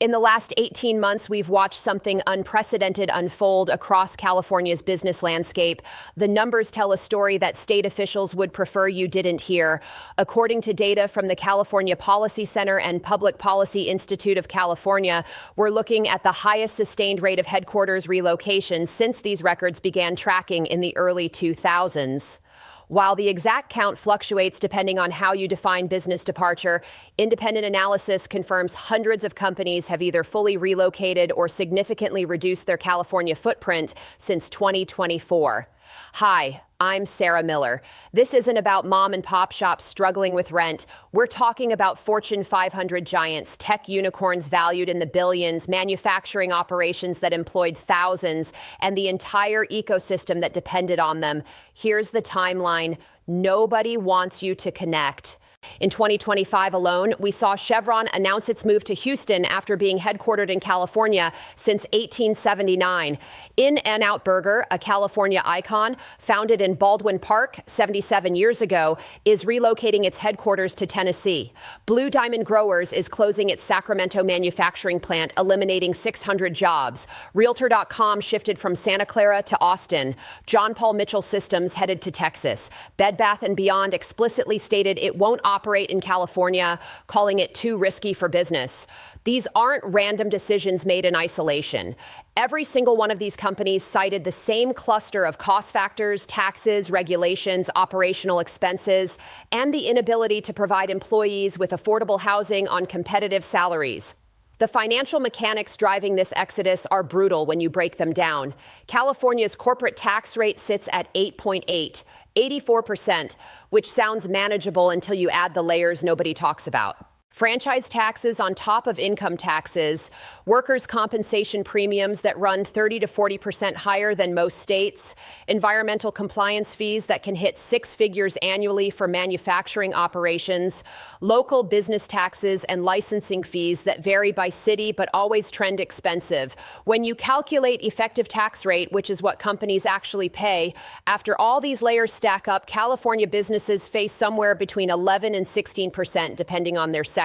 In the last 18 months, we've watched something unprecedented unfold across California's business landscape. The numbers tell a story that state officials would prefer you didn't hear. According to data from the California Policy Center and Public Policy Institute of California, we're looking at the highest sustained rate of headquarters relocations since these records began tracking in the early 2000s. While the exact count fluctuates depending on how you define business departure, independent analysis confirms hundreds of companies have either fully relocated or significantly reduced their California footprint since 2024. Hi, I'm Sarah Miller. This isn't about mom and pop shops struggling with rent. We're talking about Fortune 500 giants, tech unicorns valued in the billions, manufacturing operations that employed thousands, and the entire ecosystem that depended on them. Here's the timeline. Nobody wants you to connect. In 2025 alone, we saw Chevron announce its move to Houston after being headquartered in California since 1879. In-N-Out Burger, a California icon founded in Baldwin Park 77 years ago, is relocating its headquarters to Tennessee. Blue Diamond Growers is closing its Sacramento manufacturing plant, eliminating 600 jobs. Realtor.com shifted from Santa Clara to Austin. John Paul Mitchell Systems headed to Texas. Bed Bath & Beyond explicitly stated it won't operate in California, calling it too risky for business. These aren't random decisions made in isolation. Every single one of these companies cited the same cluster of cost factors, taxes, regulations, operational expenses, and the inability to provide employees with affordable housing on competitive salaries. The financial mechanics driving this exodus are brutal when you break them down. California's corporate tax rate sits at 8.8, 84%, which sounds manageable until you add the layers nobody talks about. Franchise taxes on top of income taxes, workers' compensation premiums that run 30 to 40% higher than most states, environmental compliance fees that can hit six figures annually for manufacturing operations, local business taxes and licensing fees that vary by city but always trend expensive. When you calculate effective tax rate, which is what companies actually pay, after all these layers stack up, California businesses face somewhere between 11 and 16%, depending on their sector.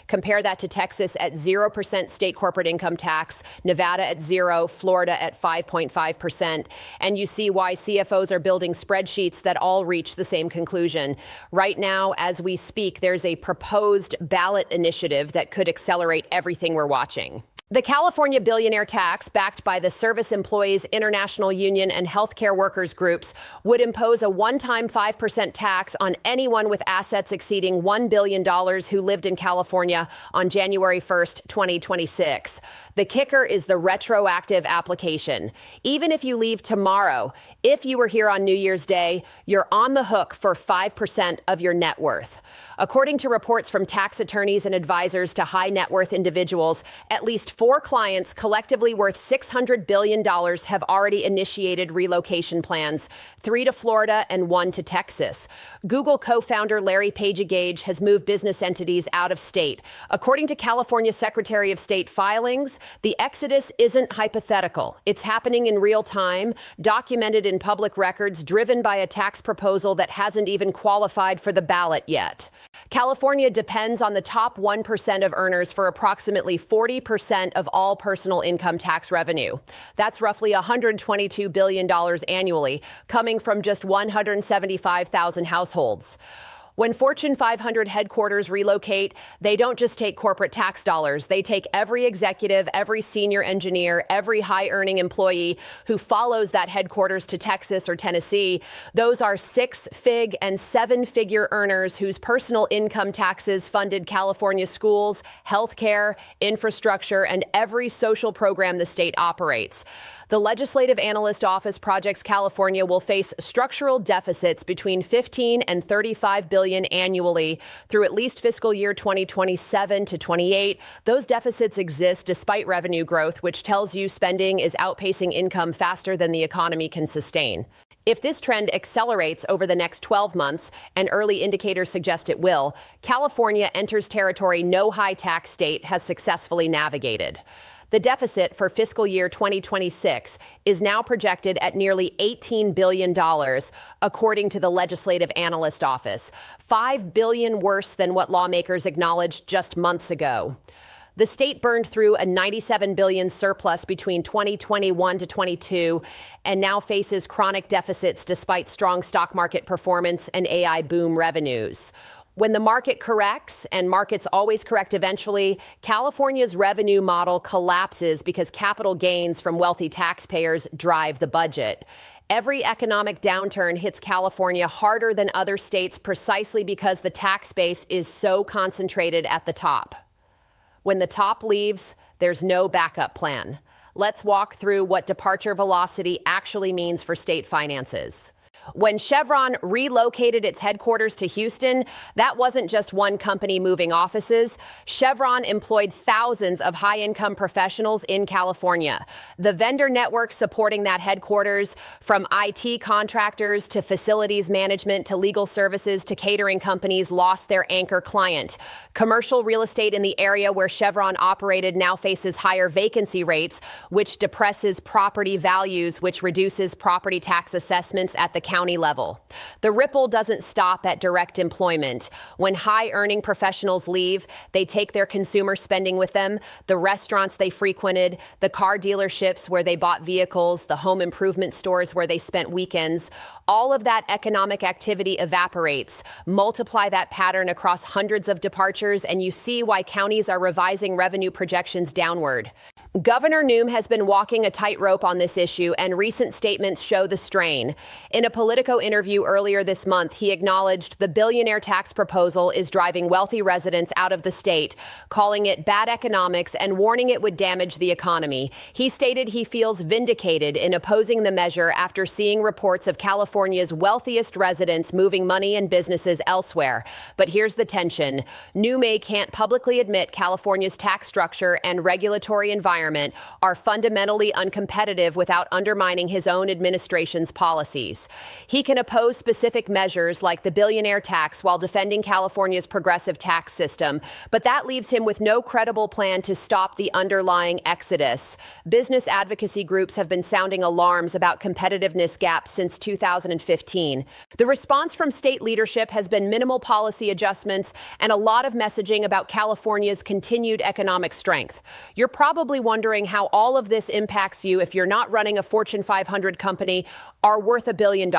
Compare that to Texas at 0% state corporate income tax, Nevada at 0%, Florida at 5.5%. And you see why CFOs are building spreadsheets that all reach the same conclusion. Right now, as we speak, there's a proposed ballot initiative that could accelerate everything we're watching. The California billionaire tax, backed by the Service Employees International Union and healthcare workers groups, would impose a one-time 5% tax on anyone with assets exceeding $1 billion who lived in California on January 1st, 2026. The kicker is the retroactive application. Even if you leave tomorrow, if you were here on New Year's Day, you're on the hook for 5% of your net worth. According to reports from tax attorneys and advisors to high net worth individuals, at least 4 clients collectively worth $600 billion have already initiated relocation plans, 3 to Florida and 1 to Texas. Google co-founder Larry Page has moved business entities out of state. According to California Secretary of State filings, the exodus isn't hypothetical. It's happening in real time, documented in public records, driven by a tax proposal that hasn't even qualified for the ballot yet. California depends on the top 1% of earners for approximately 40% of all personal income tax revenue. That's roughly $122 billion annually, coming from just 175,000 households. When Fortune 500 headquarters relocate, they don't just take corporate tax dollars. They take every executive, every senior engineer, every high-earning employee who follows that headquarters to Texas or Tennessee. Those are 6-fig and 7-figure earners whose personal income taxes funded California schools, healthcare, infrastructure, and every social program the state operates. The Legislative Analyst Office projects California will face structural deficits between $15 and $35 billion annually through at least fiscal year 2027 to 28. Those deficits exist despite revenue growth, which tells you spending is outpacing income faster than the economy can sustain. If this trend accelerates over the next 12 months, and early indicators suggest it will, California enters territory no high tax state has successfully navigated. The deficit for fiscal year 2026 is now projected at nearly $18 billion, according to the Legislative Analyst Office, $5 billion worse than what lawmakers acknowledged just months ago. The state burned through a $97 billion surplus between 2021 to 22 and now faces chronic deficits despite strong stock market performance and AI boom revenues. When the market corrects, and markets always correct eventually, California's revenue model collapses because capital gains from wealthy taxpayers drive the budget. Every economic downturn hits California harder than other states precisely because the tax base is so concentrated at the top. When the top leaves, there's no backup plan. Let's walk through what departure velocity actually means for state finances. When Chevron relocated its headquarters to Houston, that wasn't just one company moving offices. Chevron employed thousands of high-income professionals in California. The vendor network supporting that headquarters, from IT contractors to facilities management to legal services to catering companies, lost their anchor client. Commercial real estate in the area where Chevron operated now faces higher vacancy rates, which depresses property values, which reduces property tax assessments at the county level. The ripple doesn't stop at direct employment. When high-earning professionals leave, they take their consumer spending with them, the restaurants they frequented, the car dealerships where they bought vehicles, the home improvement stores where they spent weekends. All of that economic activity evaporates. Multiply that pattern across hundreds of departures, and you see why counties are revising revenue projections downward. Governor Newsom has been walking a tightrope on this issue, and recent statements show the strain. In a Politico interview earlier this month, he acknowledged the billionaire tax proposal is driving wealthy residents out of the state, calling it bad economics and warning it would damage the economy. He stated he feels vindicated in opposing the measure after seeing reports of California's wealthiest residents moving money and businesses elsewhere. But here's the tension. Newsom can't publicly admit California's tax structure and regulatory environment are fundamentally uncompetitive without undermining his own administration's policies. He can oppose specific measures like the billionaire tax while defending California's progressive tax system, but that leaves him with no credible plan to stop the underlying exodus. Business advocacy groups have been sounding alarms about competitiveness gaps since 2015. The response from state leadership has been minimal policy adjustments and a lot of messaging about California's continued economic strength. You're probably wondering how all of this impacts you if you're not running a Fortune 500 company are worth $1 billion.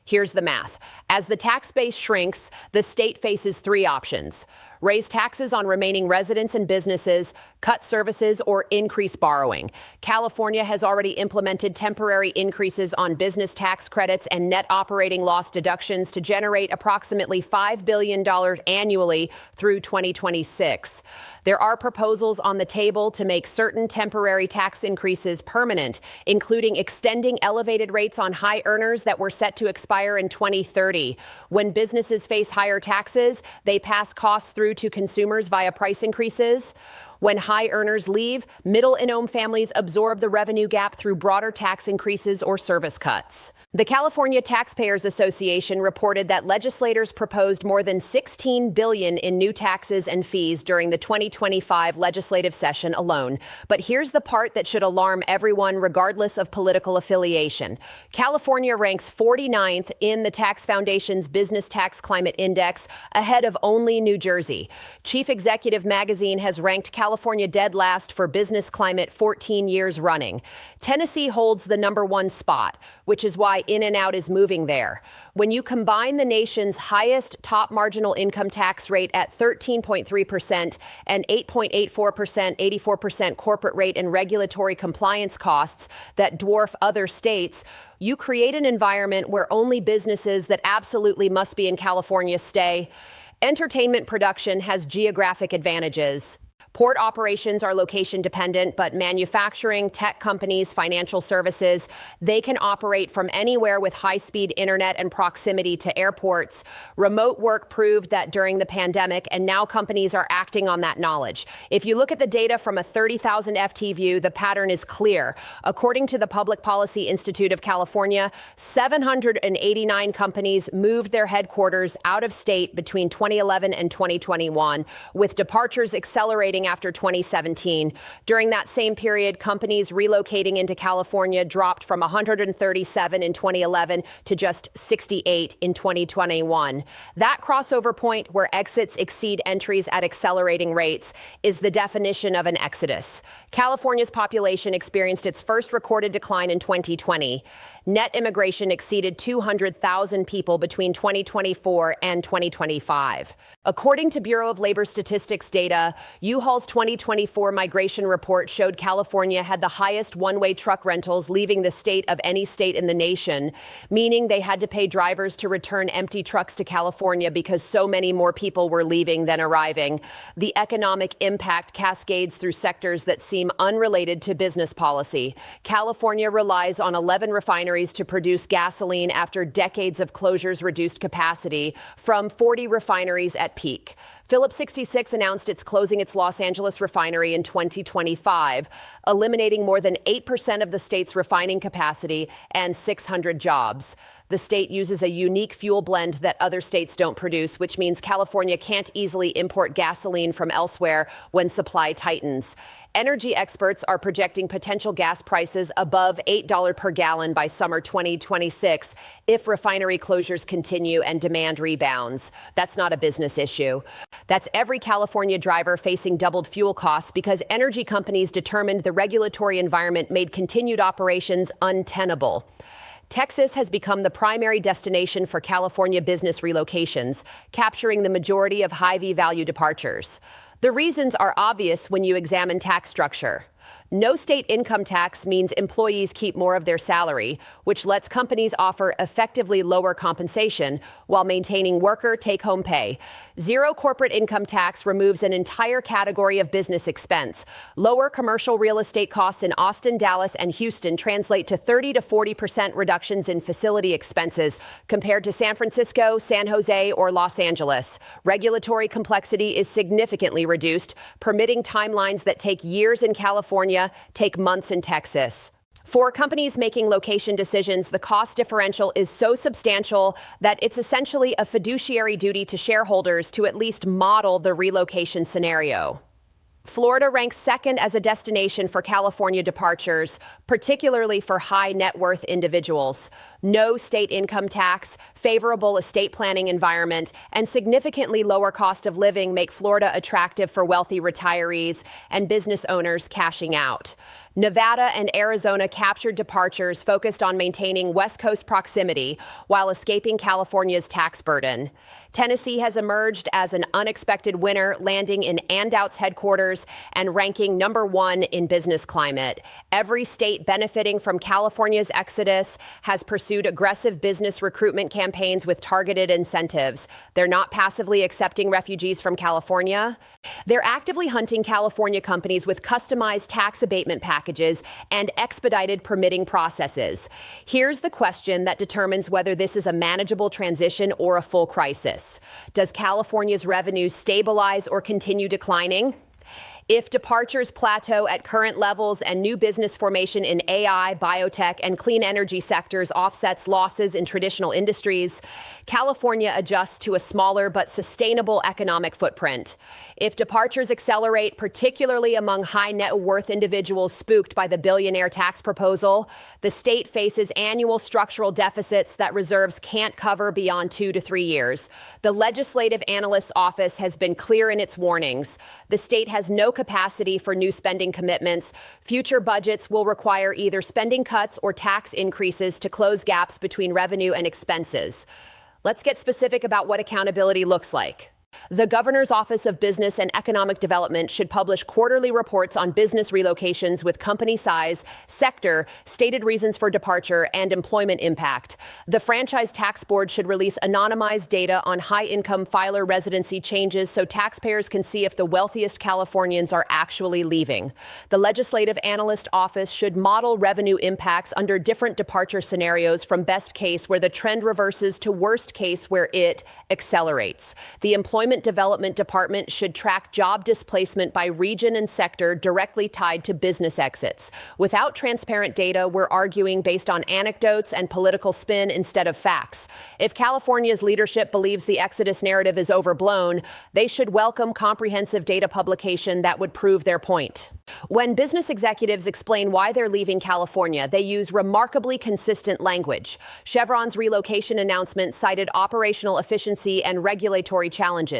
Here's the math. As the tax base shrinks, the state faces three options: raise taxes on remaining residents and businesses, cut services, or increase borrowing. California has already implemented temporary increases on business tax credits and net operating loss deductions to generate approximately $5 billion annually through 2026. There are proposals on the table to make certain temporary tax increases permanent, including extending elevated rates on high earners that were set to expire in 2030. When businesses face higher taxes, they pass costs through to consumers via price increases. When high earners leave, middle income families absorb the revenue gap through broader tax increases or service cuts. The California Taxpayers Association reported that legislators proposed more than $16 billion in new taxes and fees during the 2025 legislative session alone. But here's the part that should alarm everyone, regardless of political affiliation. California ranks 49th in the Tax Foundation's Business Tax Climate Index, ahead of only New Jersey. Chief Executive Magazine has ranked California dead last for business climate 14 years running. Tennessee holds the #1 spot, which is why In-N-Out is moving there. When you combine the nation's highest top marginal income tax rate at 13.3% and 8.84%, 84% corporate rate and regulatory compliance costs that dwarf other states, you create an environment where only businesses that absolutely must be in California stay. Entertainment production has geographic advantages. Port operations are location dependent, but manufacturing, tech companies, financial services, they can operate from anywhere with high-speed internet and proximity to airports. Remote work proved that during the pandemic, and now companies are acting on that knowledge. If you look at the data from a 30,000 FT view, the pattern is clear. According to the Public Policy Institute of California, 789 companies moved their headquarters out of state between 2011 and 2021, with departures accelerating dropping after 2017. During that same period, companies relocating into California dropped from 137 in 2011 to just 68 in 2021. That crossover point where exits exceed entries at accelerating rates is the definition of an exodus. California's population experienced its first recorded decline in 2020. Net immigration exceeded 200,000 people between 2024 and 2025. According to Bureau of Labor Statistics data, U-Haul's 2024 migration report showed California had the highest one-way truck rentals leaving the state of any state in the nation, meaning they had to pay drivers to return empty trucks to California because so many more people were leaving than arriving. The economic impact cascades through sectors that seem unrelated to business policy. California relies on 11 refineries to produce gasoline after decades of closures reduced capacity from 40 refineries at peak. Phillips 66 announced it's closing its Los Angeles refinery in 2025, eliminating more than 8% of the state's refining capacity and 600 jobs. The state uses a unique fuel blend that other states don't produce, which means California can't easily import gasoline from elsewhere when supply tightens. Energy experts are projecting potential gas prices above $8 per gallon by summer 2026 if refinery closures continue and demand rebounds. That's not a business issue. That's every California driver facing doubled fuel costs because energy companies determined the regulatory environment made continued operations untenable. Texas has become the primary destination for California business relocations, capturing the majority of high V-value departures. The reasons are obvious when you examine tax structure. No state income tax means employees keep more of their salary, which lets companies offer effectively lower compensation while maintaining worker take-home pay. Zero corporate income tax removes an entire category of business expense. Lower commercial real estate costs in Austin, Dallas, and Houston translate to 30 to 40% reductions in facility expenses compared to San Francisco, San Jose, or Los Angeles. Regulatory complexity is significantly reduced, permitting timelines that take years in California take months in Texas. For companies making location decisions, the cost differential is so substantial that it's essentially a fiduciary duty to shareholders to at least model the relocation scenario. Florida ranks second as a destination for California departures, particularly for high net worth individuals. No state income tax, favorable estate planning environment, and significantly lower cost of living make Florida attractive for wealthy retirees and business owners cashing out. Nevada and Arizona captured departures focused on maintaining West Coast proximity while escaping California's tax burden. Tennessee has emerged as an unexpected winner, landing in Andout's headquarters and ranking #1 in business climate. Every state benefiting from California's exodus has pursued aggressive business recruitment campaigns with targeted incentives. They're not passively accepting refugees from California. They're actively hunting California companies with customized tax abatement packages and expedited permitting processes. Here's the question that determines whether this is a manageable transition or a full crisis. Does California's revenues stabilize or continue declining? If departures plateau at current levels and new business formation in AI, biotech, and clean energy sectors offsets losses in traditional industries, California adjusts to a smaller but sustainable economic footprint. If departures accelerate, particularly among high net worth individuals spooked by the billionaire tax proposal, the state faces annual structural deficits that reserves can't cover beyond 2 to 3 years. The Legislative Analyst's Office has been clear in its warnings. The state has no capacity for new spending commitments. Future budgets will require either spending cuts or tax increases to close gaps between revenue and expenses. Let's get specific about what accountability looks like. The Governor's Office of Business and Economic Development should publish quarterly reports on business relocations with company size, sector, stated reasons for departure, and employment impact. The Franchise Tax Board should release anonymized data on high-income filer residency changes so taxpayers can see if the wealthiest Californians are actually leaving. The Legislative Analyst Office should model revenue impacts under different departure scenarios from best case where the trend reverses to worst case where it accelerates. The employment Employment Development Department should track job displacement by region and sector directly tied to business exits. Without transparent data, we're arguing based on anecdotes and political spin instead of facts. If California's leadership believes the exodus narrative is overblown, they should welcome comprehensive data publication that would prove their point. When business executives explain why they're leaving California, they use remarkably consistent language. Chevron's relocation announcement cited operational efficiency and regulatory challenges.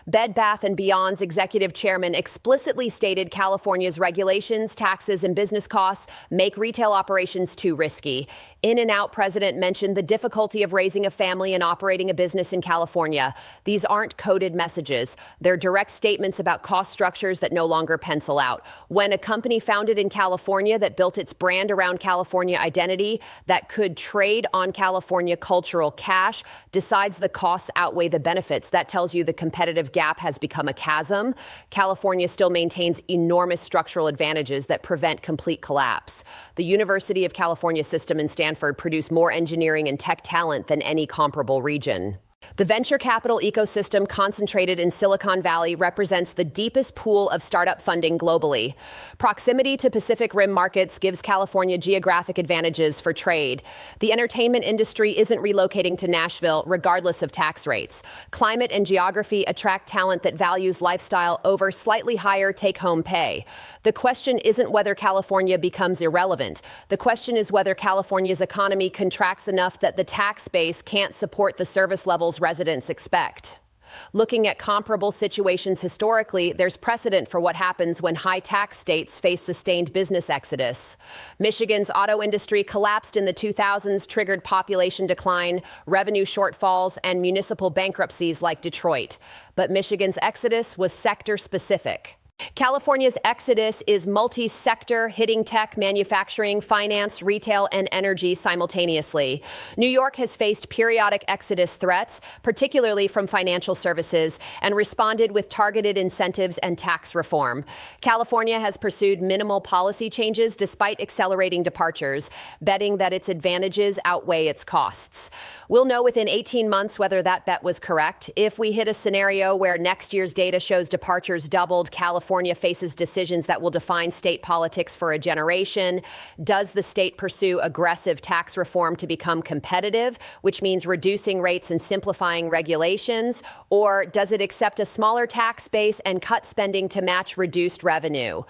Bed Bath & Beyond's executive chairman explicitly stated California's regulations, taxes, and business costs make retail operations too risky. In-N-Out president mentioned the difficulty of raising a family and operating a business in California. These aren't coded messages. They're direct statements about cost structures that no longer pencil out. When a company founded in California that built its brand around California identity, that could trade on California cultural cash, decides the costs outweigh the benefits, that tells you the competitive gap has become a chasm. California still maintains enormous structural advantages that prevent complete collapse. The University of California system in Stanford produced more engineering and tech talent than any comparable region. The venture capital ecosystem concentrated in Silicon Valley represents the deepest pool of startup funding globally. Proximity to Pacific Rim markets gives California geographic advantages for trade. The entertainment industry isn't relocating to Nashville, regardless of tax rates. Climate and geography attract talent that values lifestyle over slightly higher take-home pay. The question isn't whether California becomes irrelevant. The question is whether California's economy contracts enough that the tax base can't support the service levels residents expect. Looking at comparable situations historically, there's precedent for what happens when high-tax states face sustained business exodus. Michigan's auto industry collapsed in the 2000s, triggered population decline, revenue shortfalls, and municipal bankruptcies like Detroit. But Michigan's exodus was sector-specific. California's exodus is multi-sector, hitting tech, manufacturing, finance, retail, and energy simultaneously. New York has faced periodic exodus threats, particularly from financial services, and responded with targeted incentives and tax reform. California has pursued minimal policy changes despite accelerating departures, betting that its advantages outweigh its costs. We'll know within 18 months whether that bet was correct. If we hit a scenario where next year's data shows departures doubled, California faces decisions that will define state politics for a generation. Does the state pursue aggressive tax reform to become competitive, which means reducing rates and simplifying regulations? Or does it accept a smaller tax base and cut spending to match reduced revenue?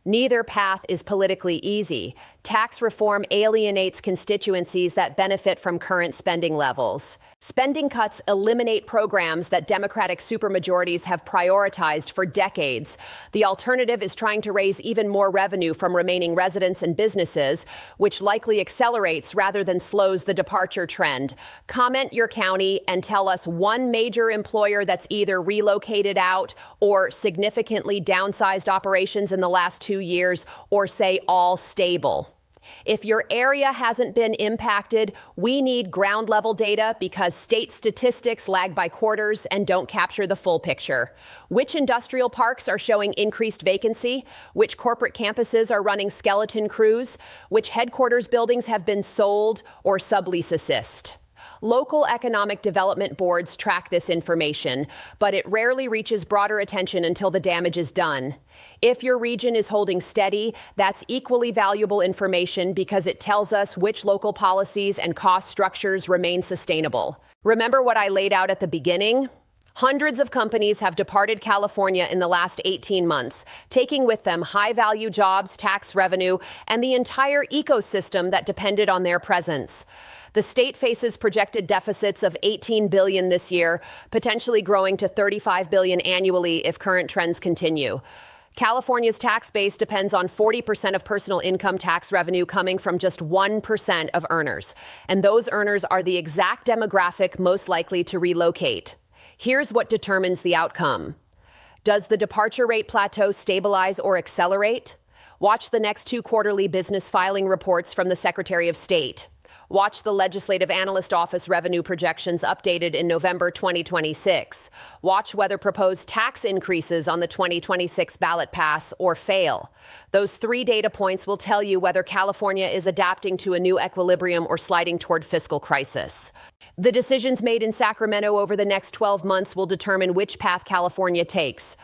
Neither path is politically easy. Tax reform alienates constituencies that benefit from current spending levels. Spending cuts eliminate programs that Democratic supermajorities have prioritized for decades. The alternative is trying to raise even more revenue from remaining residents and businesses, which likely accelerates rather than slows the departure trend. Comment your county and tell us one major employer that's either relocated out or significantly downsized operations in the last 2 years, or say all stable. If your area hasn't been impacted, we need ground level data because state statistics lag by quarters and don't capture the full picture. Which industrial parks are showing increased vacancy? Which corporate campuses are running skeleton crews? Which headquarters buildings have been sold or sublease assist? Local economic development boards track this information, but it rarely reaches broader attention until the damage is done. If your region is holding steady, that's equally valuable information because it tells us which local policies and cost structures remain sustainable. Remember what I laid out at the beginning? Hundreds of companies have departed California in the last 18 months, taking with them high-value jobs, tax revenue, and the entire ecosystem that depended on their presence. The state faces projected deficits of $18 billion this year, potentially growing to $35 billion annually if current trends continue. California's tax base depends on 40% of personal income tax revenue coming from just 1% of earners. And those earners are the exact demographic most likely to relocate. Here's what determines the outcome. Does the departure rate plateau stabilize or accelerate? Watch the next 2 quarterly business filing reports from the Secretary of State. Watch the Legislative Analyst Office revenue projections updated in November 2026. Watch whether proposed tax increases on the 2026 ballot pass or fail. Those 3 data points will tell you whether California is adapting to a new equilibrium or sliding toward fiscal crisis. The decisions made in Sacramento over the next 12 months will determine which path California takes.